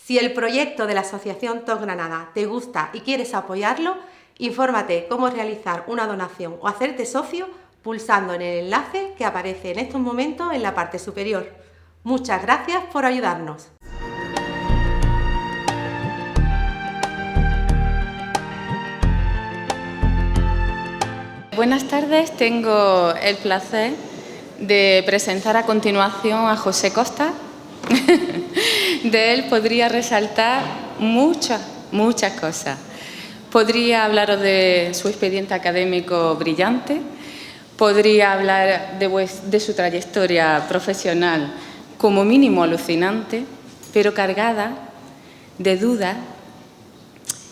Si el proyecto de la Asociación TOC Granada te gusta y quieres apoyarlo, infórmate cómo realizar una donación o hacerte socio pulsando en el enlace que aparece en estos momentos en la parte superior. Muchas gracias por ayudarnos. Buenas tardes, tengo el placer de presentar a continuación a José Costa. De él podría resaltar muchas cosas. Podría hablaros de su expediente académico brillante, podría hablar de su trayectoria profesional como mínimo alucinante, pero cargada de dudas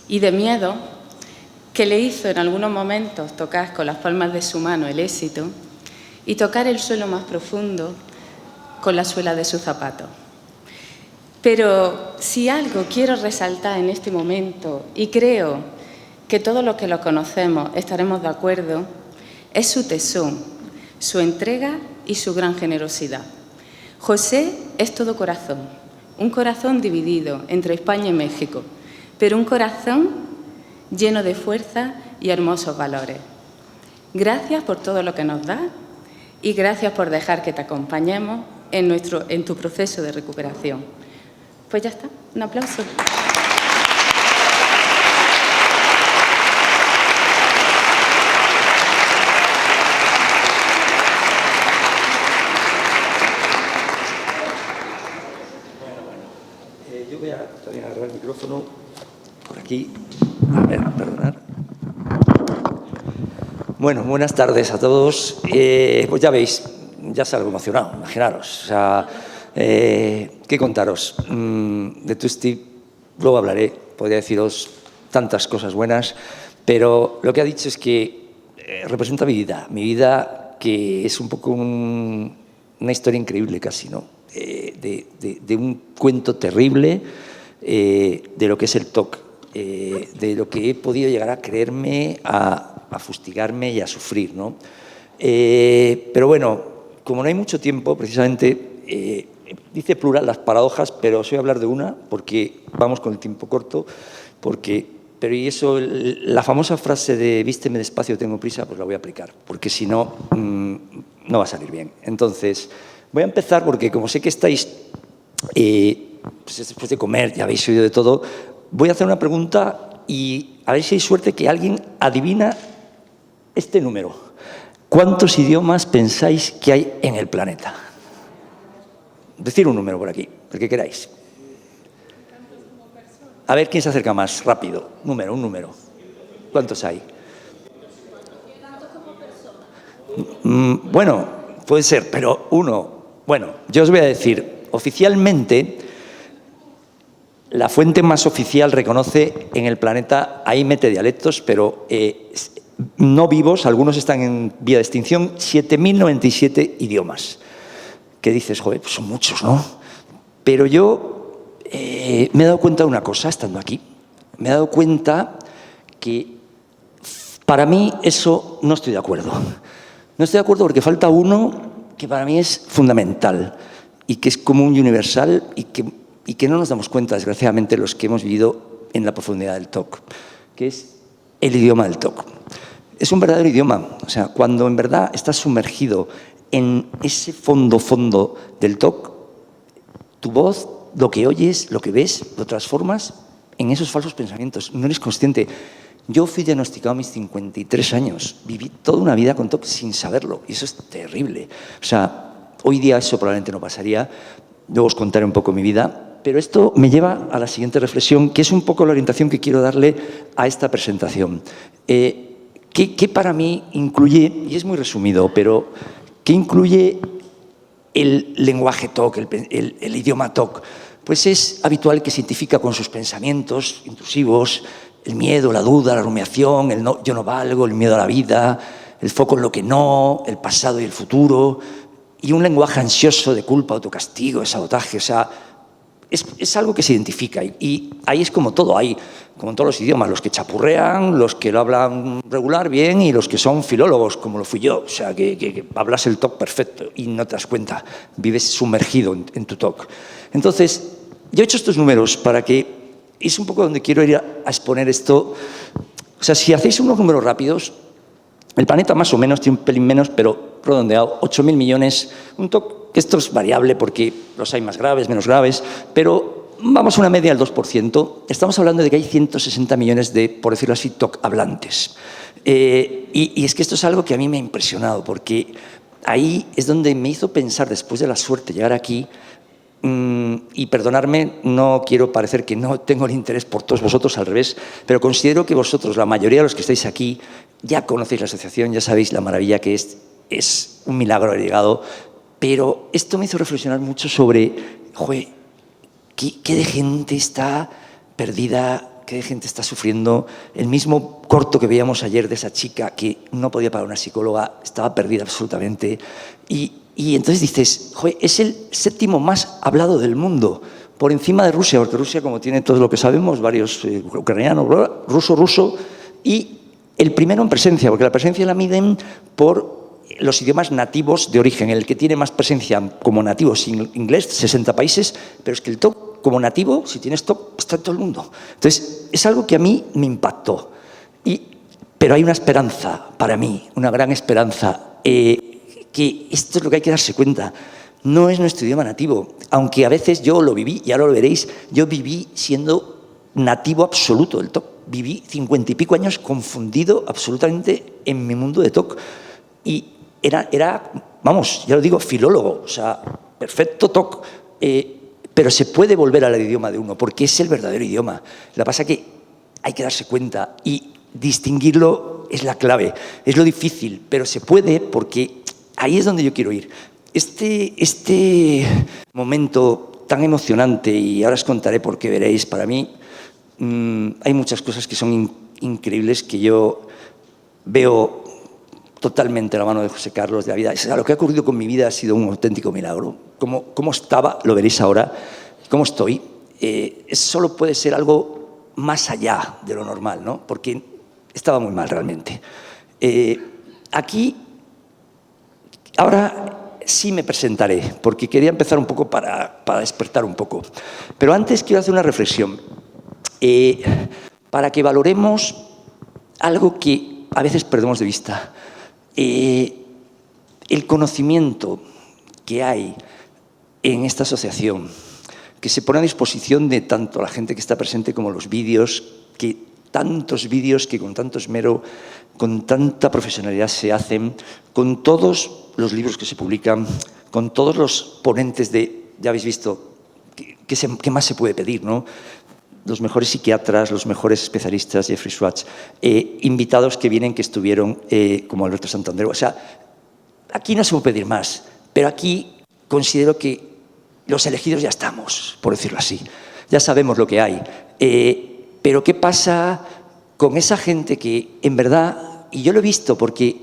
y de miedo que le hizo en algunos momentos tocar con las palmas de su mano el éxito y tocar el suelo más profundo con la suela de sus zapatos. Pero si algo quiero resaltar en este momento, y creo que todos los que lo conocemos estaremos de acuerdo, es su tesón, su entrega y su gran generosidad. José es todo corazón, un corazón dividido entre España y México, pero un corazón lleno de fuerza y hermosos valores. Gracias por todo lo que nos das y gracias por dejar que te acompañemos en tu proceso de recuperación. Pues ya está, un aplauso. Yo voy a también agarrar el micrófono por aquí. A ver, perdonad. Bueno, buenas tardes a todos. Pues ya veis, ya salgo emocionado, imaginaros. O sea, ¿qué contaros? De Steve luego hablaré, podría deciros tantas cosas buenas, pero lo que ha dicho es que representa mi vida que es un poco una historia increíble casi, ¿no? De un cuento terrible de lo que es el TOC, de lo que he podido llegar a creerme, a fustigarme y a sufrir, ¿no? Pero bueno, como no hay mucho tiempo, precisamente, dice plural las paradojas, pero os voy a hablar de una, porque vamos con el tiempo corto, pero y eso, la famosa frase de vísteme despacio, tengo prisa, pues la voy a aplicar, porque si no, no va a salir bien. Entonces, voy a empezar porque como sé que estáis, pues después de comer, ya habéis oído de todo, voy a hacer una pregunta y a ver si hay suerte que alguien adivina este número. ¿Cuántos idiomas pensáis que hay en el planeta? Decir un número por aquí, el que queráis. A ver quién se acerca más, rápido. Un número. ¿Cuántos hay? Bueno, puede ser, pero uno. Bueno, yo os voy a decir, oficialmente, la fuente más oficial reconoce en el planeta, ahí mete dialectos, pero no vivos, algunos están en vía de extinción, 7.097 idiomas. ¿Qué dices? Joder, pues son muchos, ¿no? Pero yo me he dado cuenta de una cosa estando aquí. Me he dado cuenta que para mí eso no estoy de acuerdo. No estoy de acuerdo porque falta uno que para mí es fundamental y que es como un universal y que no nos damos cuenta, desgraciadamente, los que hemos vivido en la profundidad del TOC, que es el idioma del TOC. Es un verdadero idioma. O sea, cuando en verdad estás sumergido en ese fondo del TOC, tu voz, lo que oyes, lo que ves, lo transformas en esos falsos pensamientos. No eres consciente. Yo fui diagnosticado a mis 53 años. Viví toda una vida con TOC sin saberlo. Y eso es terrible. O sea, hoy día eso probablemente no pasaría. Luego os contaré un poco mi vida. Pero esto me lleva a la siguiente reflexión, que es un poco la orientación que quiero darle a esta presentación. ¿Qué para mí incluye, y es muy resumido, pero ¿qué incluye el lenguaje TOC, el idioma TOC? Pues es habitual que se identifica con sus pensamientos intrusivos, el miedo, la duda, la rumiación, el no, yo no valgo, el miedo a la vida, el foco en lo que no, el pasado y el futuro, y un lenguaje ansioso de culpa, autocastigo, de sabotaje. O sea, es algo que se identifica y ahí es como todo, hay, como en todos los idiomas, los que chapurrean, los que lo hablan regular, bien, y los que son filólogos, como lo fui yo, o sea, que hablas el TOC perfecto y no te das cuenta, vives sumergido en tu TOC. Entonces, yo he hecho estos números para que... Es un poco donde quiero ir a exponer esto. O sea, si hacéis unos números rápidos, el planeta más o menos tiene un pelín menos, pero redondeado, 8.000 millones. Un TOC, esto es variable porque los hay más graves, menos graves, pero vamos a una media del 2%. Estamos hablando de que hay 160 millones de, por decirlo así, TOC hablantes. Y es que esto es algo que a mí me ha impresionado, porque ahí es donde me hizo pensar, después de la suerte, llegar aquí. Y perdonadme, no quiero parecer que no tengo el interés por todos vosotros, al revés, pero considero que vosotros, la mayoría de los que estáis aquí, ya conocéis la asociación, ya sabéis la maravilla que es un milagro haber llegado, pero esto me hizo reflexionar mucho sobre, joder, ¿qué de gente está perdida? ¿Qué de gente está sufriendo? El mismo corto que veíamos ayer de esa chica que no podía pagar una psicóloga, estaba perdida absolutamente. Y entonces dices, joder, es el 7º más hablado del mundo, por encima de Rusia, porque Rusia, como tiene todo lo que sabemos, varios ucranianos, ruso, y el primero en presencia, porque la presencia la miden por los idiomas nativos de origen. El que tiene más presencia como nativo es inglés, 60 países, pero es que el TOC como nativo, si tienes TOC, está en todo el mundo. Entonces, es algo que a mí me impactó. Pero hay una esperanza para mí, una gran esperanza, que esto es lo que hay que darse cuenta. No es nuestro idioma nativo, aunque a veces yo lo viví, y ahora lo veréis, yo viví siendo nativo absoluto del TOC. Viví 50 y pico años confundido absolutamente en mi mundo de TOC. Y era, vamos, ya lo digo, filólogo, o sea, perfecto TOC, pero se puede volver al idioma de uno, porque es el verdadero idioma. Lo que pasa es que hay que darse cuenta y distinguirlo es la clave. Es lo difícil, pero se puede, porque ahí es donde yo quiero ir. Este momento tan emocionante, y ahora os contaré por qué veréis, para mí hay muchas cosas que son increíbles que yo veo totalmente la mano de José Carlos, de la vida. O sea, lo que ha ocurrido con mi vida ha sido un auténtico milagro. Cómo estaba, lo veréis ahora, cómo estoy. Solo puede ser algo más allá de lo normal, ¿no? Porque estaba muy mal realmente. Aquí, ahora sí me presentaré, porque quería empezar un poco para despertar un poco. Pero antes quiero hacer una reflexión, para que valoremos algo que a veces perdemos de vista. El conocimiento que hay en esta asociación, que se pone a disposición de tanto la gente que está presente como los vídeos, tantos vídeos que con tanto esmero, con tanta profesionalidad se hacen, con todos los libros que se publican, con todos los ponentes ya habéis visto, ¿qué más se puede pedir, no? Los mejores psiquiatras, los mejores especialistas, Jeffrey Schwartz, invitados que vienen, que estuvieron, como Alberto Santander. O sea, aquí no se puede pedir más, pero aquí considero que los elegidos ya estamos, por decirlo así. Ya sabemos lo que hay. Pero ¿qué pasa con esa gente que, en verdad, y yo lo he visto porque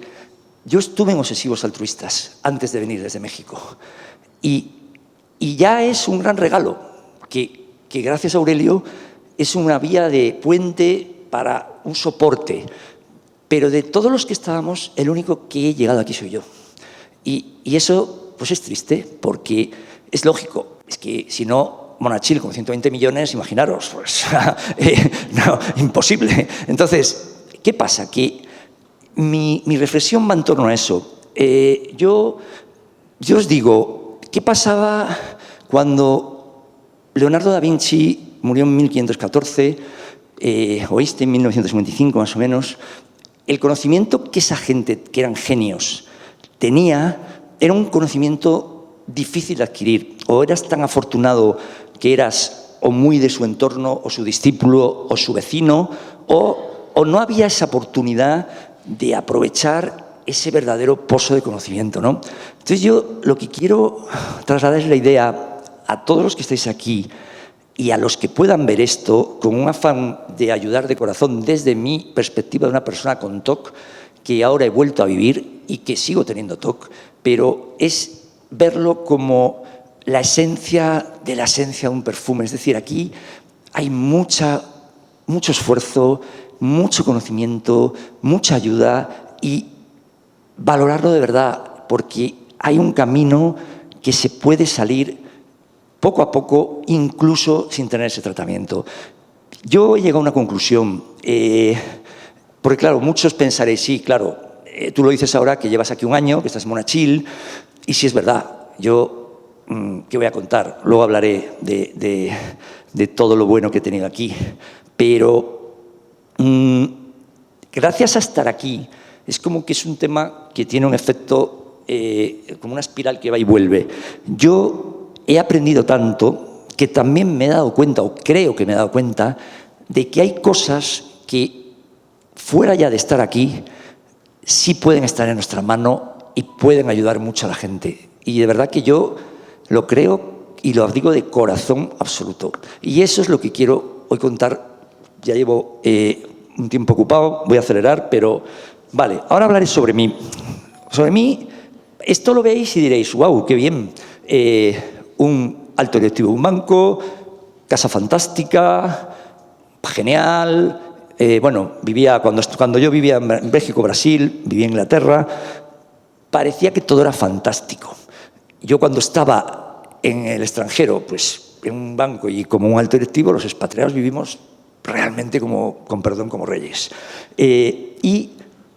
yo estuve en Obsesivos Altruistas antes de venir desde México, y ya es un gran regalo que gracias a Aurelio es una vía de puente para un soporte. Pero de todos los que estábamos, el único que he llegado aquí soy yo. Y eso pues es triste, porque es lógico. Es que si no, Monachil con 120 millones, imaginaros, pues no, imposible. Entonces, ¿qué pasa? Que mi reflexión va en torno a eso. Yo os digo, ¿qué pasaba cuando Leonardo da Vinci murió en 1514, oíste en 1955 más o menos? El conocimiento que esa gente, que eran genios, tenía, era un conocimiento difícil de adquirir. O eras tan afortunado que eras o muy de su entorno, o su discípulo, o su vecino, o no había esa oportunidad de aprovechar ese verdadero pozo de conocimiento, ¿no? Entonces yo lo que quiero trasladar es la idea a todos los que estáis aquí y a los que puedan ver esto con un afán de ayudar de corazón desde mi perspectiva de una persona con TOC, que ahora he vuelto a vivir y que sigo teniendo TOC, pero es verlo como la esencia de la esencia de un perfume. Es decir, aquí hay mucho esfuerzo, mucho conocimiento, mucha ayuda, y valorarlo de verdad, porque hay un camino que se puede salir poco a poco, incluso sin tener ese tratamiento. Yo he llegado a una conclusión, porque claro, muchos pensaréis, sí, claro, tú lo dices ahora que llevas aquí un año, que estás en Monachil, y sí es verdad, yo, ¿qué voy a contar? Luego hablaré de todo lo bueno que he tenido aquí, pero gracias a estar aquí, es como que es un tema que tiene un efecto, como una espiral que va y vuelve. Yo he aprendido tanto que también me he dado cuenta, o creo que me he dado cuenta, de que hay cosas que, fuera ya de estar aquí, sí pueden estar en nuestra mano y pueden ayudar mucho a la gente. Y de verdad que yo lo creo y lo digo de corazón absoluto. Y eso es lo que quiero hoy contar. Ya llevo un tiempo ocupado, voy a acelerar, pero vale, ahora hablaré sobre mí. Sobre mí, esto lo veis y diréis, wow, qué bien. Un alto directivo de un banco, casa fantástica, genial. Bueno, vivía cuando yo vivía en México, Brasil, vivía en Inglaterra, parecía que todo era fantástico. Yo cuando estaba en el extranjero, pues en un banco y como un alto directivo, los expatriados vivimos realmente como, con perdón, como reyes. Y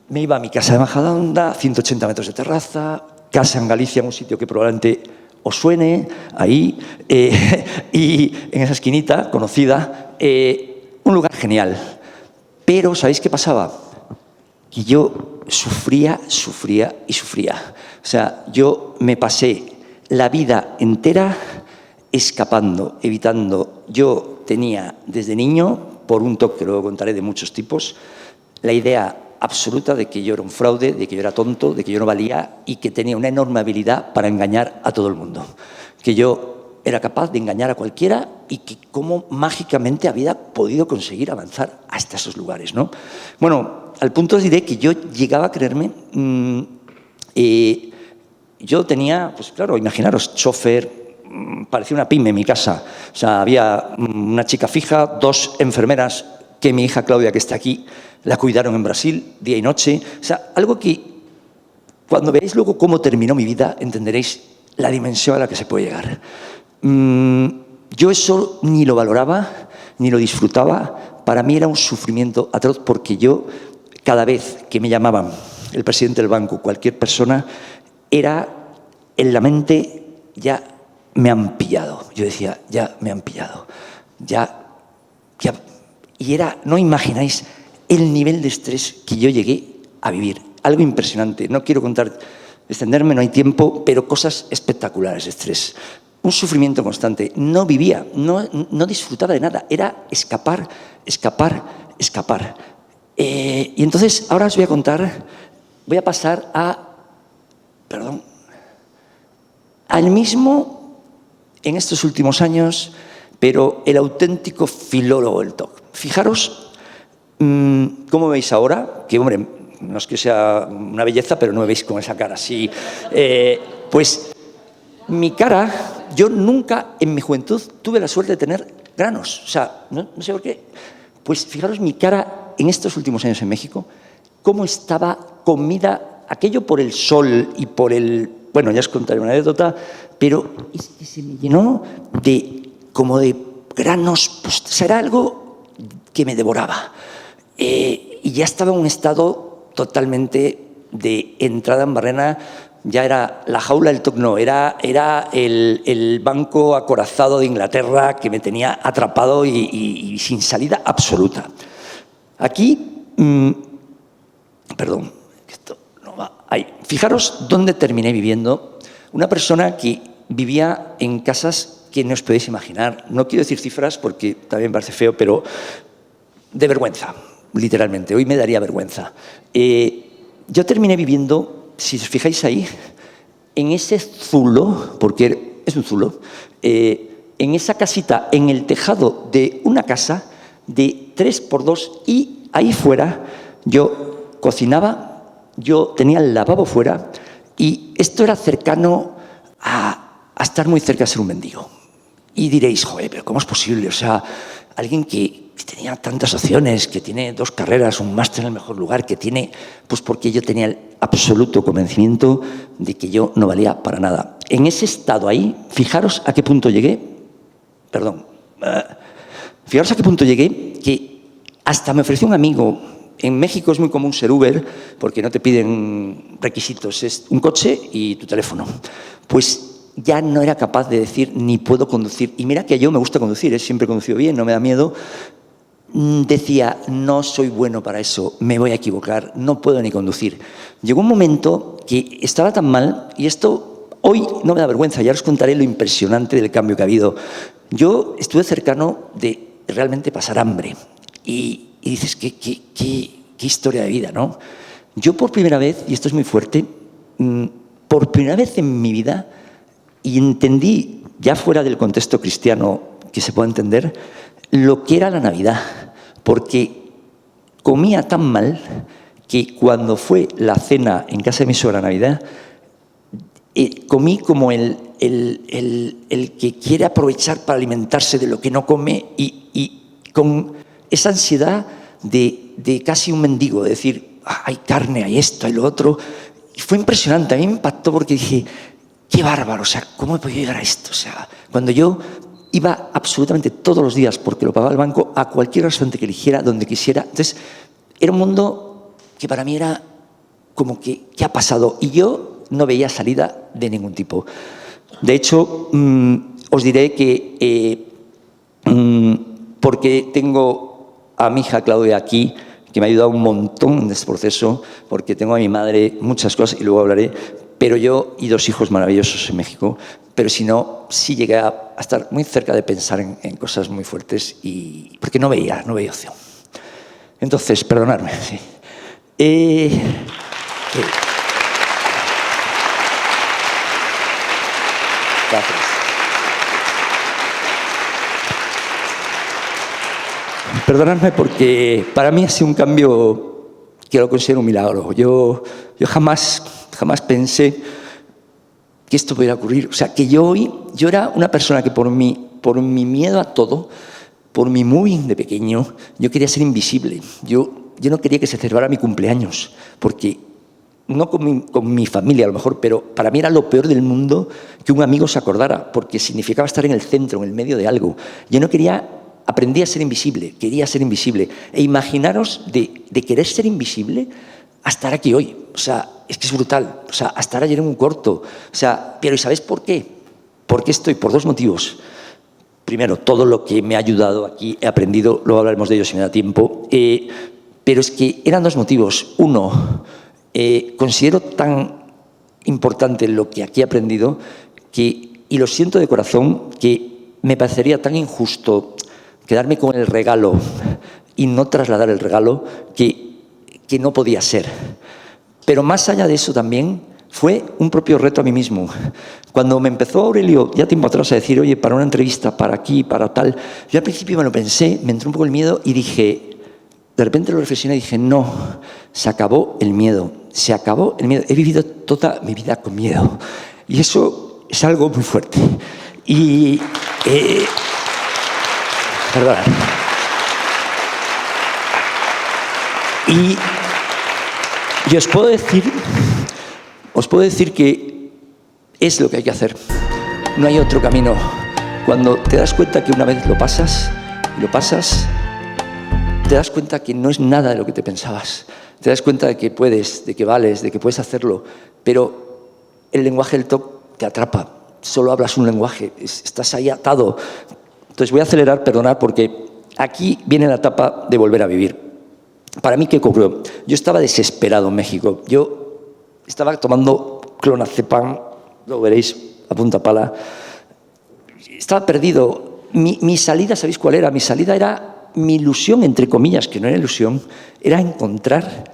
me iba a mi casa de Majadahonda, 180 metros de terraza, casa en Galicia, en un sitio que probablemente os suene, ahí, y en esa esquinita conocida, un lugar genial. Pero, ¿sabéis qué pasaba? Que yo sufría. O sea, yo me pasé la vida entera escapando, evitando. Yo tenía desde niño, por un toque que luego contaré de muchos tipos, la idea absoluta de que yo era un fraude, de que yo era tonto, de que yo no valía y que tenía una enorme habilidad para engañar a todo el mundo. Que yo era capaz de engañar a cualquiera y que cómo mágicamente había podido conseguir avanzar hasta esos lugares, ¿no? Bueno, al punto os diré que yo llegaba a creerme... yo tenía, pues claro, imaginaros, chofer, parecía una pyme en mi casa. O sea, había una chica fija, 2 enfermeras que mi hija Claudia, que está aquí, la cuidaron en Brasil, día y noche. O sea, algo que cuando veáis luego cómo terminó mi vida, entenderéis la dimensión a la que se puede llegar. Yo eso ni lo valoraba, ni lo disfrutaba. Para mí era un sufrimiento atroz porque yo, cada vez que me llamaban el presidente del banco, cualquier persona, era en la mente, ya me han pillado. Yo decía, ya me han pillado. Ya. Y era, no imagináis el nivel de estrés que yo llegué a vivir. Algo impresionante. No quiero extenderme, no hay tiempo, pero cosas espectaculares de estrés. Un sufrimiento constante. No vivía, no disfrutaba de nada. Era escapar. Y entonces, ahora os voy a contar, voy a pasar al mismo, en estos últimos años, pero el auténtico filólogo del TOC. Fijaros cómo me veis ahora, que hombre, no es que sea una belleza, pero no me veis con esa cara así. Pues mi cara, yo nunca en mi juventud tuve la suerte de tener granos. O sea, no sé por qué. Pues fijaros mi cara en estos últimos años en México, cómo estaba comida, aquello por el sol y por el... Bueno, ya os contaré una anécdota, pero es que se me llenó como de granos, pues, o sea, era algo que me devoraba. Y ya estaba en un estado totalmente de entrada en barrena, ya era la jaula del TOC, no, era el banco acorazado de Inglaterra que me tenía atrapado y sin salida absoluta. Aquí, perdón, esto no va ahí. Fijaros dónde terminé viviendo. Una persona que vivía en casas que no os podéis imaginar. No quiero decir cifras porque también parece feo, pero de vergüenza, literalmente. Hoy me daría vergüenza. Yo terminé viviendo, si os fijáis ahí, en ese zulo, porque es un zulo, en esa casita, en el tejado de una casa de 3x2 y ahí fuera yo cocinaba, yo tenía el lavabo fuera y esto era cercano a estar muy cerca de ser un mendigo. Y diréis, joder, pero ¿cómo es posible? O sea, alguien que tenía tantas opciones, que tiene 2 carreras, un máster en el mejor lugar, que tiene... Pues porque yo tenía el absoluto convencimiento de que yo no valía para nada. En ese estado ahí, fijaros a qué punto llegué, perdón. Fijaros a qué punto llegué, que hasta me ofreció un amigo. En México es muy común ser Uber porque no te piden requisitos, es un coche y tu teléfono. Pues ya no era capaz de decir ni puedo conducir. Y mira que yo me gusta conducir, siempre he conducido bien, no me da miedo. Decía, no soy bueno para eso, me voy a equivocar, no puedo ni conducir. Llegó un momento que estaba tan mal, y esto hoy no me da vergüenza, ya os contaré lo impresionante del cambio que ha habido. Yo estuve cercano de realmente pasar hambre. Y dices, qué historia de vida, ¿no? Yo por primera vez, y esto es muy fuerte, por primera vez en mi vida, y entendí, ya fuera del contexto cristiano que se puede entender, lo que era la Navidad, porque comía tan mal que cuando fue la cena en casa de mi suegra Navidad, comí como el que quiere aprovechar para alimentarse de lo que no come y con esa ansiedad de casi un mendigo, de decir, hay carne, hay esto, hay lo otro. Y fue impresionante, a mí me impactó porque dije, qué bárbaro, o sea, ¿cómo he podido llegar a esto? O sea, cuando yo iba absolutamente todos los días, porque lo pagaba el banco, a cualquier restaurante que eligiera, donde quisiera. Entonces, era un mundo que para mí era como que, ¿qué ha pasado? Y yo no veía salida de ningún tipo. De hecho, os diré que, porque tengo a mi hija Claudia aquí, que me ha ayudado un montón en este proceso, porque tengo a mi madre muchas cosas, y luego hablaré, pero yo y 2 hijos maravillosos en México, pero si no, sí llegué a estar muy cerca de pensar en cosas muy fuertes, y porque no veía opción. Entonces, perdonadme. Sí. Gracias. Perdonadme porque para mí ha sido un cambio que lo considero un milagro. Yo jamás pensé que esto pudiera ocurrir. O sea, que yo era una persona que por mi miedo a todo, por mi moving de pequeño, yo quería ser invisible. Yo no quería que se celebrara mi cumpleaños, porque no con mi familia a lo mejor, pero para mí era lo peor del mundo que un amigo se acordara, porque significaba estar en el centro, en el medio de algo. Yo no quería... Aprendí a ser invisible, quería ser invisible. E imaginaros de querer ser invisible a estar aquí hoy. O sea, es que es brutal. O sea, a estar ayer en un corto. O sea, pero ¿y sabéis por qué? ¿Por qué estoy? Por 2 motivos. Primero, todo lo que me ha ayudado aquí he aprendido, luego hablaremos de ello si me da tiempo. Pero es que eran 2 motivos. Uno, considero tan importante lo que aquí he aprendido y lo siento de corazón, que me parecería tan injusto quedarme con el regalo y no trasladar el regalo que no podía ser. Pero más allá de eso también fue un propio reto a mí mismo. Cuando me empezó Aurelio, ya tiempo atrás, a decir, oye, para una entrevista, para aquí, para tal, yo al principio me lo pensé, me entró un poco el miedo y dije, de repente lo reflexioné y dije, no, se acabó el miedo, se acabó el miedo. He vivido toda mi vida con miedo y eso es algo muy fuerte. Y... Perdón. Y os puedo decir que es lo que hay que hacer. No hay otro camino. Cuando te das cuenta que una vez lo pasas, te das cuenta que no es nada de lo que te pensabas. Te das cuenta de que puedes, de que vales, de que puedes hacerlo, pero el lenguaje del TOC te atrapa. Solo hablas un lenguaje, estás ahí atado. Entonces voy a acelerar, perdonad, porque aquí viene la etapa de volver a vivir. Para mí, ¿qué ocurrió? Yo estaba desesperado en México. Yo estaba tomando clonazepam, lo veréis a punta pala. Estaba perdido. Mi salida, ¿sabéis cuál era? Mi salida era mi ilusión, entre comillas, que no era ilusión, era encontrar,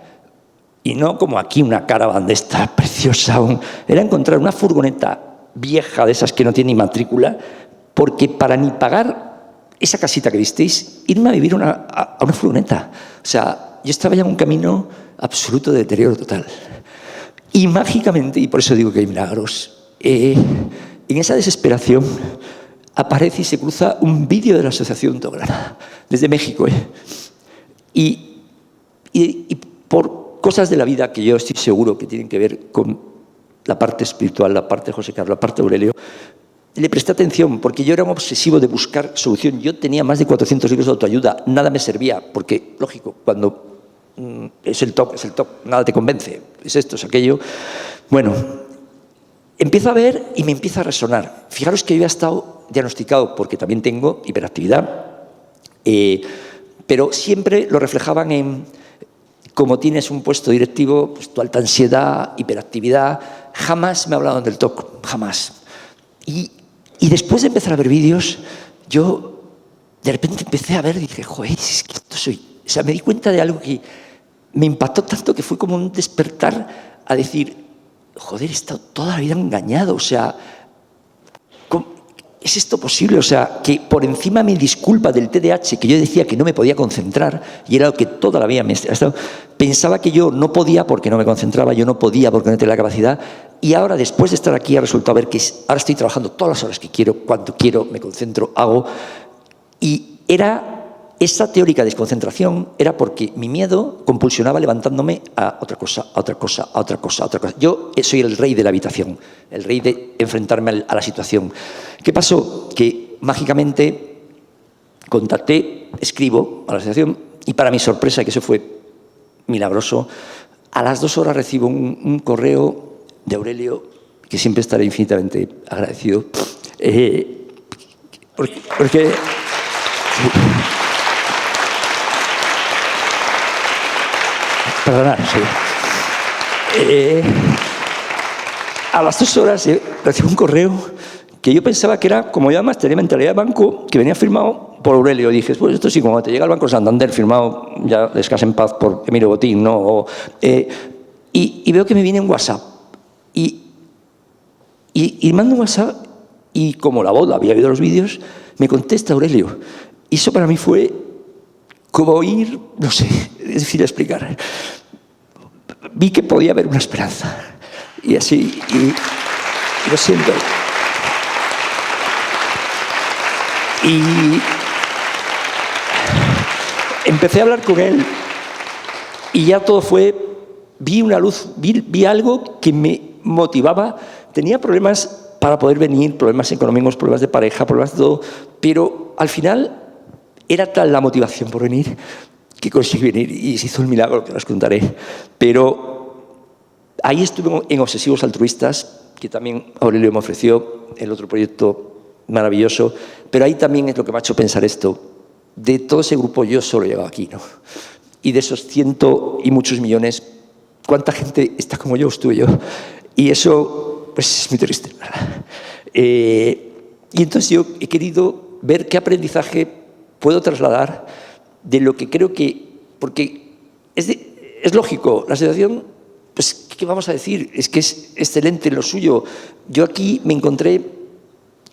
y no como aquí una caravana de esta preciosa aún, era encontrar una furgoneta vieja de esas que no tiene ni matrícula, porque para ni pagar esa casita que visteis, irme a vivir a una furgoneta. O sea, yo estaba ya en un camino absoluto de deterioro total. Y mágicamente, y por eso digo que hay milagros, en esa desesperación aparece y se cruza un vídeo de la Asociación TOC Granada, desde México. Y por cosas de la vida que yo estoy seguro que tienen que ver con la parte espiritual, la parte de José Carlos, la parte de Aurelio, le presté atención, porque yo era un obsesivo de buscar solución. Yo tenía más de 400 libros de autoayuda, nada me servía, porque, lógico, cuando es el TOC, nada te convence, es esto, es aquello. Bueno, empiezo a ver y me empieza a resonar. Fijaros que yo había estado diagnosticado, porque también tengo hiperactividad, pero siempre lo reflejaban en, como tienes un puesto directivo, pues tu alta ansiedad, hiperactividad. Jamás me hablaban del TOC, jamás. Y después de empezar a ver vídeos, yo de repente empecé a ver y dije, joder, es que esto soy. O sea, me di cuenta de algo que me impactó tanto que fue como un despertar a decir, joder, he estado toda la vida engañado. O sea, ¿es esto posible? O sea, que por encima mi disculpa del TDAH, que yo decía que no me podía concentrar, y era lo que toda la vida me estaba, pensaba que yo no podía porque no me concentraba, yo no podía porque no tenía la capacidad, y ahora, después de estar aquí, ha resultado ver que ahora estoy trabajando todas las horas que quiero, cuando quiero, me concentro, hago, y era esa teórica desconcentración, era porque mi miedo compulsionaba levantándome a otra cosa, a otra cosa, a otra cosa, a otra cosa. Yo soy el rey de la habitación, el rey de enfrentarme a la situación. ¿Qué pasó? Que mágicamente contacté, escribo a la asociación, y para mi sorpresa, que eso fue milagroso, a las 2 horas recibo un correo de Aurelio, que siempre estaré infinitamente agradecido, porque perdonad, sí. A las 2 horas recibo un correo que yo pensaba que era, como yo además tenía mentalidad de banco, que venía firmado por Aurelio. Dije, pues esto sí, como te llega el Banco Santander firmado, ya descansa en paz, por Emilio Botín, ¿no? Y veo que me viene un WhatsApp. Y mando un WhatsApp y como la voz había oído los vídeos, me contesta Aurelio. Y eso para mí fue como oír, no sé, es difícil explicar. Vi que podía haber una esperanza. Y así, y lo siento. Y empecé a hablar con él y ya todo fue, vi una luz, vi algo que me motivaba. Tenía problemas para poder venir, problemas económicos, problemas de pareja, problemas de todo, pero al final era tal la motivación por venir que conseguí venir y se hizo el milagro, que os contaré. Pero ahí estuve en Obsesivos Altruistas, que también Aurelio me ofreció, el otro proyecto maravilloso, pero ahí también es lo que me ha hecho pensar esto. De todo ese grupo yo solo he llegado aquí, ¿no? Y de esos 100 y muchos millones, ¿cuánta gente está como yo, estuve yo? Y eso, pues, es muy triste, ¿verdad? Y entonces yo he querido ver qué aprendizaje puedo trasladar de lo que creo que... Porque es lógico, la asociación, pues, ¿qué vamos a decir? Es que es excelente lo suyo. Yo aquí me encontré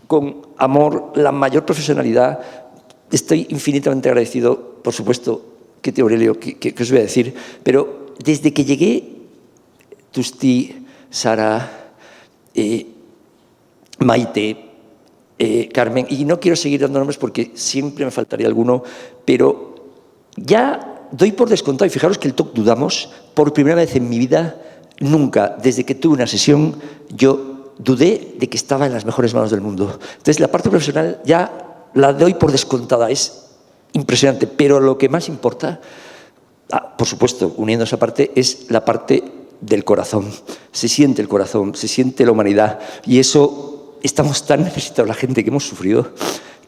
con amor, la mayor profesionalidad. Estoy infinitamente agradecido, por supuesto, que te, Aurelio, que os voy a decir, pero desde que llegué, Tusti, Sara, Maite, Carmen, y no quiero seguir dando nombres porque siempre me faltaría alguno, pero ya doy por descontado, y fijaros que el TOC dudamos, por primera vez en mi vida, nunca, desde que tuve una sesión, yo dudé de que estaba en las mejores manos del mundo. Entonces, la parte profesional ya la doy por descontada, es impresionante, pero lo que más importa, por supuesto, uniendo esa parte, es la parte del corazón. Se siente el corazón, se siente la humanidad, y eso estamos tan necesitados, la gente que hemos sufrido,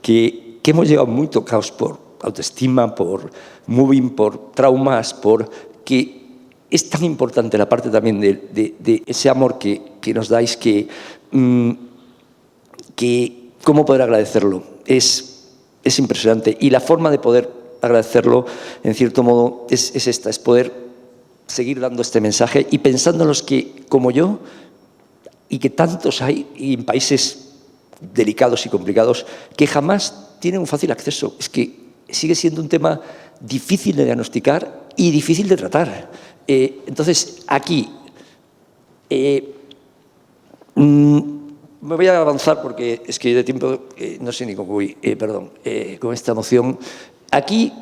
que hemos llegado muy tocados por autoestima, por moving, por traumas, por que es tan importante la parte también de ese amor que nos dais, que cómo poder agradecerlo. Es impresionante. Y la forma de poder agradecerlo, en cierto modo, es esta, es poder seguir dando este mensaje y pensando en los que, como yo, y que tantos hay y en países delicados y complicados, que jamás tienen un fácil acceso. Es que sigue siendo un tema difícil de diagnosticar y difícil de tratar. Entonces, aquí me voy a avanzar porque es que de tiempo no sé ni cómo voy, con esta moción. Aquí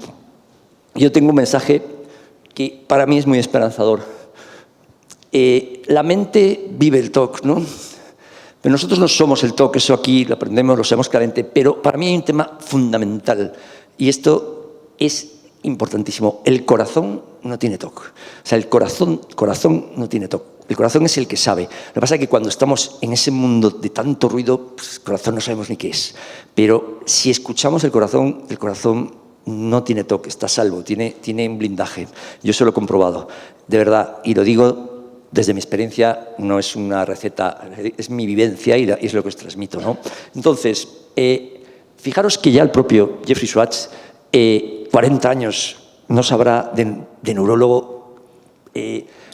yo tengo un mensaje que para mí es muy esperanzador. La mente vive el TOC, ¿no? Nosotros no somos el TOC, eso aquí lo aprendemos, lo sabemos claramente, pero para mí hay un tema fundamental y esto es importantísimo. El corazón no tiene TOC. O sea, el corazón no tiene TOC. El corazón es el que sabe. Lo que pasa es que cuando estamos en ese mundo de tanto ruido, pues, el corazón no sabemos ni qué es. Pero si escuchamos el corazón no tiene TOC, está a salvo, tiene un blindaje. Yo eso lo he comprobado, de verdad, y lo digo desde mi experiencia, no es una receta, es mi vivencia y es lo que os transmito, ¿no? Entonces, fijaros que ya el propio Jeffrey Schwartz, 40 años, no sabrá de neurólogo,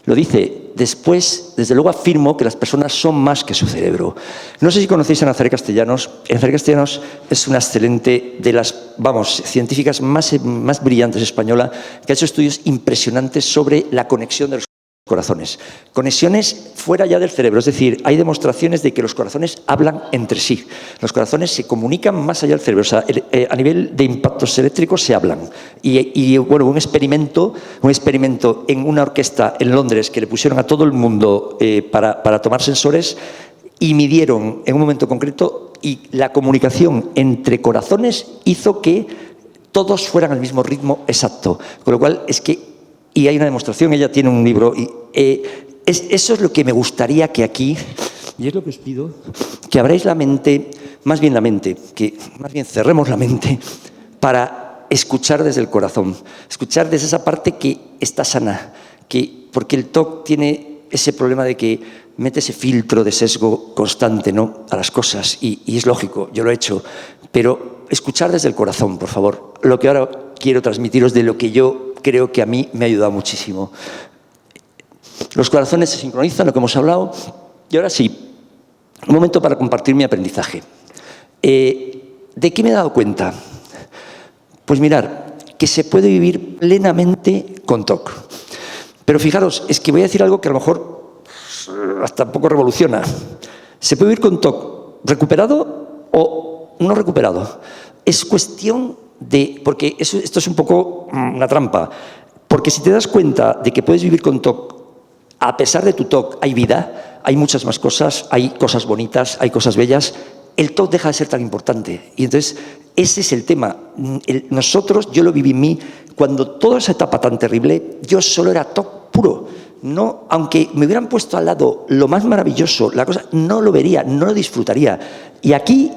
lo dice. Después, desde luego, afirmo que las personas son más que su cerebro. No sé si conocéis a Nazaret Castellanos. Nazaret Castellanos es una excelente, de las, científicas más brillantes española, que ha hecho estudios impresionantes sobre la conexión de los corazones. Conexiones fuera ya del cerebro, es decir, hay demostraciones de que los corazones hablan entre sí. Los corazones se comunican más allá del cerebro, o sea, a nivel de impactos eléctricos se hablan. Y bueno, un experimento en una orquesta en Londres que le pusieron a todo el mundo para tomar sensores y midieron en un momento concreto y la comunicación entre corazones hizo que todos fueran al mismo ritmo exacto. Con lo cual es que y hay una demostración, ella tiene un libro, y eso es lo que me gustaría que aquí, y es lo que os pido, que abráis la mente, que más bien cerremos la mente para escuchar desde el corazón, escuchar desde esa parte que está sana, porque el TOC tiene ese problema de que mete ese filtro de sesgo constante, ¿no?, a las cosas, y es lógico, yo lo he hecho, pero escuchar desde el corazón, por favor, lo que ahora quiero transmitiros de lo que yo creo que a mí me ha ayudado muchísimo. Los corazones se sincronizan, lo que hemos hablado. Y ahora sí, un momento para compartir mi aprendizaje. ¿De qué me he dado cuenta? Pues mirar, que se puede vivir plenamente con TOC. Pero fijaros, es que voy a decir algo que a lo mejor hasta un poco revoluciona. ¿Se puede vivir con TOC recuperado o no recuperado? Es cuestión porque esto es un poco una trampa, porque si te das cuenta de que puedes vivir con TOC, a pesar de tu TOC hay vida, hay muchas más cosas, hay cosas bonitas, hay cosas bellas, el TOC deja de ser tan importante. Y entonces ese es el tema. Yo lo viví en mí, cuando toda esa etapa tan terrible, yo solo era TOC puro. No, aunque me hubieran puesto al lado lo más maravilloso, la cosa, no lo vería, no lo disfrutaría. Y aquí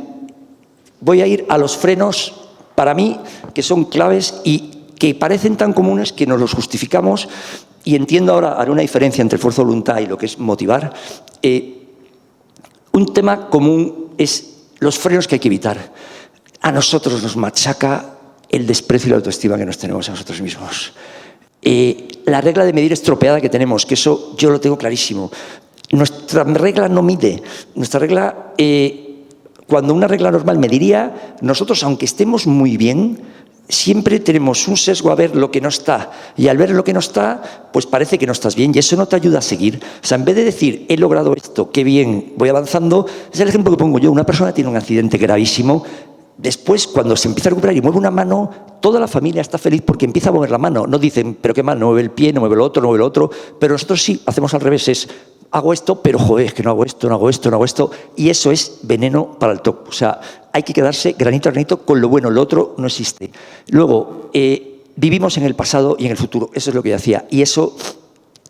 voy a ir a los frenos, para mí, que son claves y que parecen tan comunes que nos los justificamos, y entiendo ahora, haré una diferencia entre fuerza de voluntad y lo que es motivar. Un tema común es los frenos que hay que evitar. A nosotros nos machaca el desprecio y la autoestima que nos tenemos a nosotros mismos. La regla de medir estropeada que tenemos, que eso yo lo tengo clarísimo. Nuestra regla no mide, nuestra regla... Cuando una regla normal mediría, nosotros, aunque estemos muy bien, siempre tenemos un sesgo a ver lo que no está. Y al ver lo que no está, pues parece que no estás bien y eso no te ayuda a seguir. O sea, en vez de decir, he logrado esto, qué bien, voy avanzando, es el ejemplo que pongo yo. Una persona tiene un accidente gravísimo, después, cuando se empieza a recuperar y mueve una mano, toda la familia está feliz porque empieza a mover la mano. No dicen, pero qué mal, no mueve el pie, no mueve lo otro, no mueve lo otro. Pero nosotros sí, hacemos al revés, es... hago esto, pero joder, es que no hago esto, no hago esto, no hago esto. Y eso es veneno para el TOC. O sea, hay que quedarse granito a granito con lo bueno, lo otro no existe. Luego, vivimos en el pasado y en el futuro. Eso es lo que yo hacía. Y eso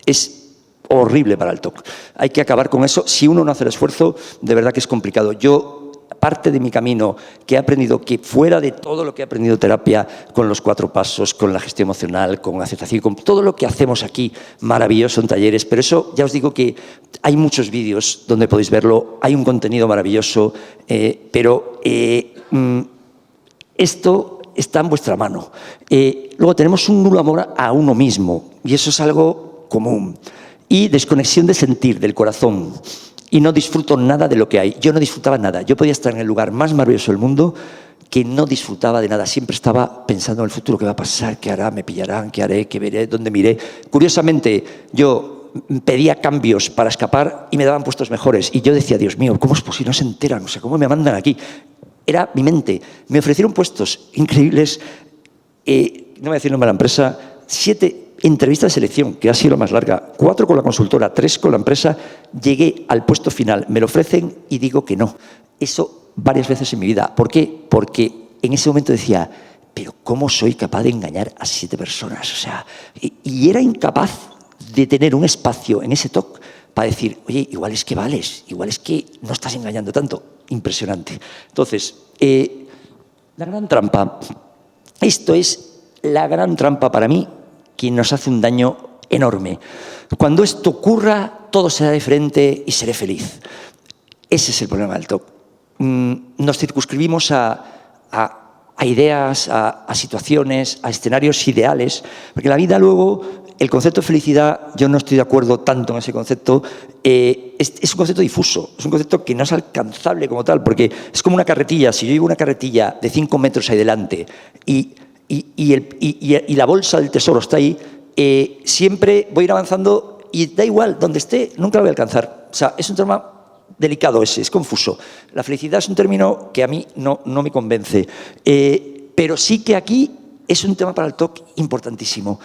es horrible para el TOC. Hay que acabar con eso. Si uno no hace el esfuerzo, de verdad que es complicado. Yo, parte de mi camino que he aprendido, que fuera de todo lo que he aprendido en terapia, con los 4 pasos, con la gestión emocional, con aceptación, con todo lo que hacemos aquí, maravilloso en talleres, pero eso ya os digo que hay muchos vídeos donde podéis verlo, hay un contenido maravilloso, pero esto está en vuestra mano. Luego tenemos un nulo amor a uno mismo, y eso es algo común. Y desconexión de sentir, del corazón. Y no disfruto nada de lo que hay. Yo no disfrutaba nada. Yo podía estar en el lugar más maravilloso del mundo que no disfrutaba de nada. Siempre estaba pensando en el futuro, qué va a pasar, qué hará, me pillarán, qué haré, qué veré, dónde miré. Curiosamente, yo pedía cambios para escapar y me daban puestos mejores. Y yo decía, Dios mío, ¿cómo es posible? No se enteran, o sea, ¿cómo me mandan aquí? Era mi mente. Me ofrecieron puestos increíbles, no voy a decir el nombre de la empresa, 7 entrevista de selección, que ha sido la más larga, 4 con la consultora, 3 con la empresa, llegué al puesto final, me lo ofrecen y digo que no. Eso varias veces en mi vida. ¿Por qué? Porque en ese momento decía, pero ¿cómo soy capaz de engañar a 7 personas? O sea, y era incapaz de tener un espacio en ese talk para decir, oye, igual es que vales, igual es que no estás engañando tanto. Impresionante. Entonces, la gran trampa, esto es la gran trampa para mí, que nos hace un daño enorme. Cuando esto ocurra, todo será de frente y seré feliz. Ese es el problema del TOC. Nos circunscribimos a ideas, a situaciones, a escenarios ideales, porque la vida luego, el concepto de felicidad, yo no estoy de acuerdo tanto en ese concepto, es un concepto difuso, es un concepto que no es alcanzable como tal, porque es como una carretilla. Si yo llevo una carretilla de 5 metros ahí delante y la bolsa del tesoro está ahí, siempre voy a ir avanzando y da igual, donde esté, nunca lo voy a alcanzar. O sea, es un tema delicado ese, es confuso. La felicidad es un término que a mí no me convence, pero sí que aquí es un tema para el TOC importantísimo.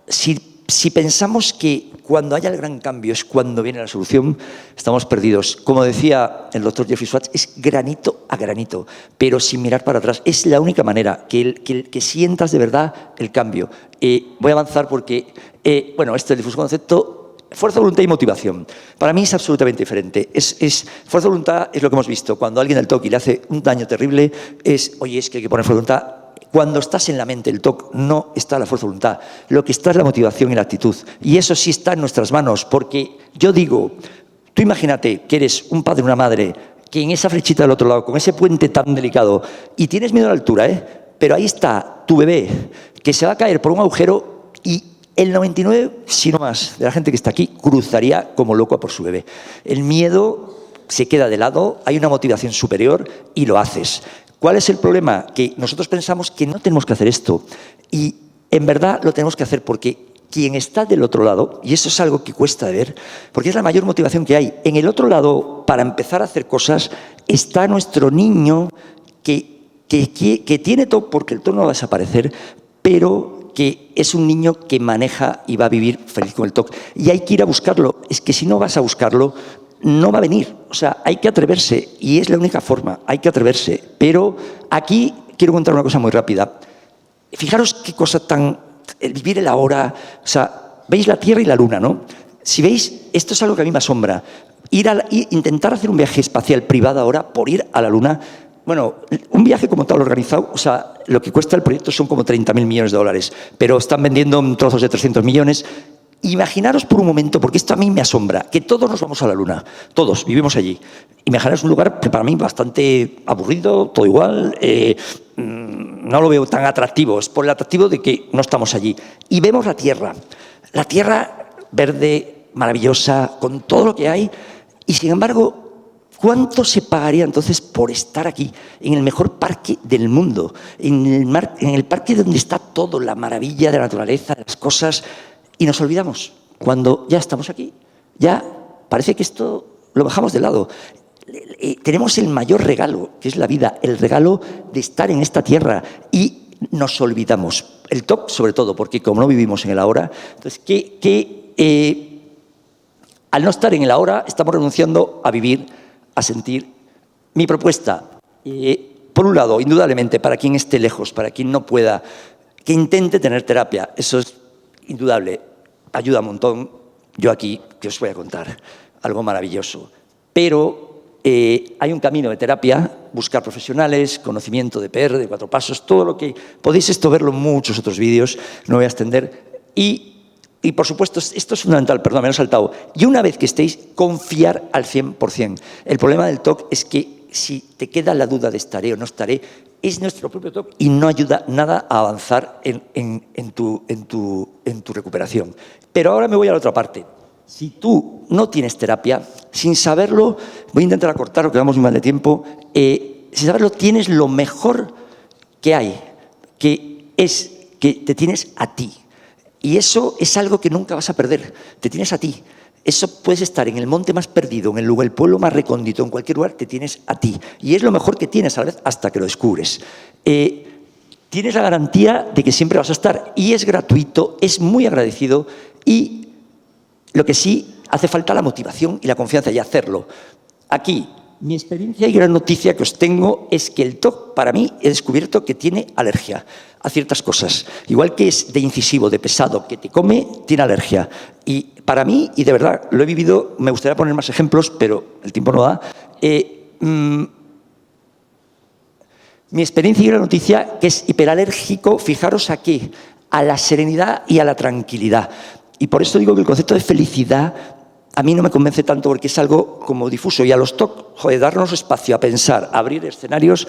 Si pensamos que cuando haya el gran cambio es cuando viene la solución, estamos perdidos. Como decía el doctor Jeffrey Schwartz, es granito a granito, pero sin mirar para atrás. Es la única manera que sientas de verdad el cambio. Voy a avanzar porque, bueno, este es el difuso concepto. Fuerza, voluntad y motivación. Para mí es absolutamente diferente. Fuerza de voluntad es lo que hemos visto. Cuando alguien del TOC le hace un daño terrible, oye, es que hay que poner fuerza de voluntad. Cuando estás en la mente, el TOC, no está la fuerza de voluntad. Lo que está es la motivación y la actitud. Y eso sí está en nuestras manos, porque yo digo, tú imagínate que eres un padre o una madre, que en esa flechita del otro lado, con ese puente tan delicado, y tienes miedo a la altura, pero ahí está tu bebé, que se va a caer por un agujero y el 99, si no más, de la gente que está aquí, cruzaría como loco a por su bebé. El miedo se queda de lado, hay una motivación superior y lo haces. ¿Cuál es el problema? Que nosotros pensamos que no tenemos que hacer esto y en verdad lo tenemos que hacer porque quien está del otro lado, y eso es algo que cuesta de ver, porque es la mayor motivación que hay, en el otro lado, para empezar a hacer cosas, está nuestro niño que tiene TOC porque el TOC no va a desaparecer, pero que es un niño que maneja y va a vivir feliz con el TOC. Y hay que ir a buscarlo. Es que si no vas a buscarlo, no va a venir. O sea, hay que atreverse y es la única forma, hay que atreverse. Pero aquí quiero contar una cosa muy rápida. Fijaros qué cosa el vivir el ahora. O sea, veis la Tierra y la Luna, ¿no? Si veis, esto es algo que a mí me asombra. Intentar hacer un viaje espacial privado ahora por ir a la Luna. Bueno, un viaje como tal organizado, o sea, lo que cuesta el proyecto son como 30.000 millones de dólares, pero están vendiendo trozos de 300 millones. Imaginaros por un momento, porque esto a mí me asombra, que todos nos vamos a la Luna, todos vivimos allí. Imaginaros un lugar que para mí bastante aburrido, todo igual, no lo veo tan atractivo, es por el atractivo de que no estamos allí. Y vemos la Tierra verde, maravillosa, con todo lo que hay, y sin embargo, ¿cuánto se pagaría entonces por estar aquí, en el mejor parque del mundo, en el parque donde está todo, la maravilla de la naturaleza, de las cosas? Y nos olvidamos, cuando ya estamos aquí, ya parece que esto lo dejamos de lado. Tenemos el mayor regalo, que es la vida, el regalo de estar en esta tierra, y nos olvidamos. El TOC sobre todo, porque como no vivimos en el ahora, entonces al no estar en el ahora estamos renunciando a vivir, a sentir. Mi propuesta, por un lado, indudablemente, para quien esté lejos, para quien no pueda, que intente tener terapia, eso es indudable, ayuda un montón. Yo aquí, que os voy a contar algo maravilloso, pero hay un camino de terapia, buscar profesionales, conocimiento de PR, de 4 pasos, todo lo que podéis verlo en muchos otros vídeos, no voy a extender. Y por supuesto, esto es fundamental, perdón, me lo he saltado. Y una vez que estéis, confiar al 100%. El problema del TOC es que si te queda la duda de estaré o no estaré, es nuestro propio TOC y no ayuda nada a avanzar en tu recuperación. Pero ahora me voy a la otra parte. Si tú no tienes terapia, sin saberlo, voy a intentar acortar, porque vamos muy mal de tiempo, sin saberlo tienes lo mejor que hay, que es que te tienes a ti. Y eso es algo que nunca vas a perder, te tienes a ti. Eso puedes estar en el monte más perdido, en el pueblo más recóndito, en cualquier lugar, te tienes a ti. Y es lo mejor que tienes a la vez hasta que lo descubres. tienes la garantía de que siempre vas a estar. Y es gratuito, es muy agradecido y lo que sí hace falta la motivación y la confianza y hacerlo. Aquí, mi experiencia y gran noticia que os tengo es que el TOC, para mí, he descubierto que tiene alergia a ciertas cosas. Igual que es de incisivo, de pesado, que te come, tiene alergia. Y para mí, y de verdad, lo he vivido, me gustaría poner más ejemplos, pero el tiempo no da. Mi experiencia y gran noticia que es hiperalérgico, fijaros aquí, a la serenidad y a la tranquilidad. Y por eso digo que el concepto de felicidad a mí no me convence tanto porque es algo como difuso y a los TOC, joder, darnos espacio a pensar, a abrir escenarios,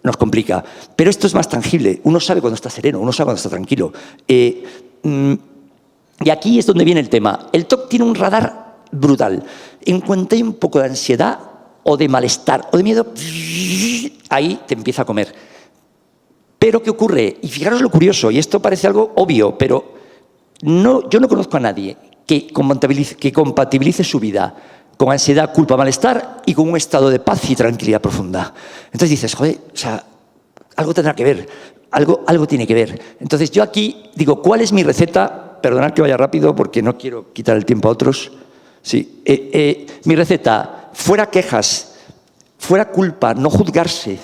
nos complica. Pero esto es más tangible. Uno sabe cuando está sereno, uno sabe cuando está tranquilo. Y aquí es donde viene el tema. El TOC tiene un radar brutal. En cuanto hay un poco de ansiedad o de malestar o de miedo, ahí te empieza a comer. Pero ¿qué ocurre? Y fijaros lo curioso, y esto parece algo obvio, pero yo no conozco a nadie que compatibilice su vida con ansiedad, culpa, malestar y con un estado de paz y tranquilidad profunda. Entonces dices, joder, o sea, algo tendrá que ver, algo tiene que ver. Entonces yo aquí digo, ¿cuál es mi receta? Perdonad que vaya rápido porque no quiero quitar el tiempo a otros. Sí, mi receta, fuera quejas, fuera culpa, no juzgarse,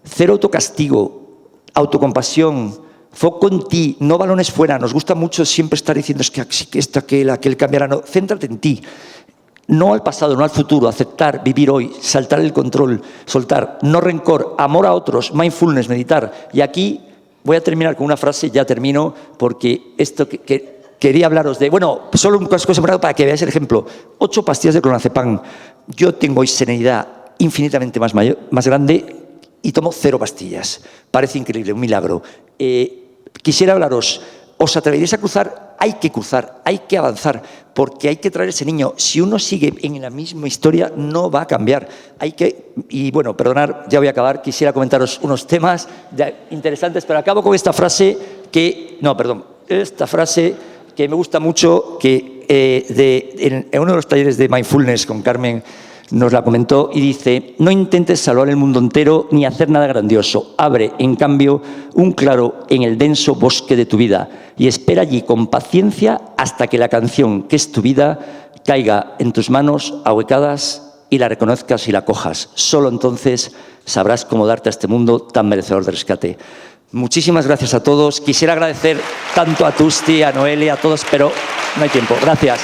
cero autocastigo, autocompasión, foco en ti, no balones fuera. Nos gusta mucho siempre estar diciendo es que esto, aquel cambiará. No, céntrate en ti. No al pasado, no al futuro. Aceptar, vivir hoy, saltar el control, soltar. No rencor, amor a otros, mindfulness, meditar. Y aquí voy a terminar con una frase, ya termino, porque esto que quería hablaros de... Bueno, solo un cosa para que veáis el ejemplo. 8 pastillas de clonazepam. Yo tengo hoy serenidad infinitamente más grande y tomo 0 pastillas. Parece increíble, un milagro. Quisiera hablaros, ¿os atreveréis a cruzar? Hay que avanzar, porque hay que traer ese niño. Si uno sigue en la misma historia, no va a cambiar. Y bueno, perdonad, ya voy a acabar. Quisiera comentaros unos temas interesantes, pero acabo con esta frase esta frase que me gusta mucho, que en uno de los talleres de Mindfulness con Carmen nos la comentó y dice, no intentes salvar el mundo entero ni hacer nada grandioso. Abre, en cambio, un claro en el denso bosque de tu vida y espera allí con paciencia hasta que la canción que es tu vida caiga en tus manos ahuecadas y la reconozcas y la cojas. Solo entonces sabrás cómo darte a este mundo tan merecedor de rescate. Muchísimas gracias a todos. Quisiera agradecer tanto a Tusti, a Noelia, a todos, pero no hay tiempo. Gracias.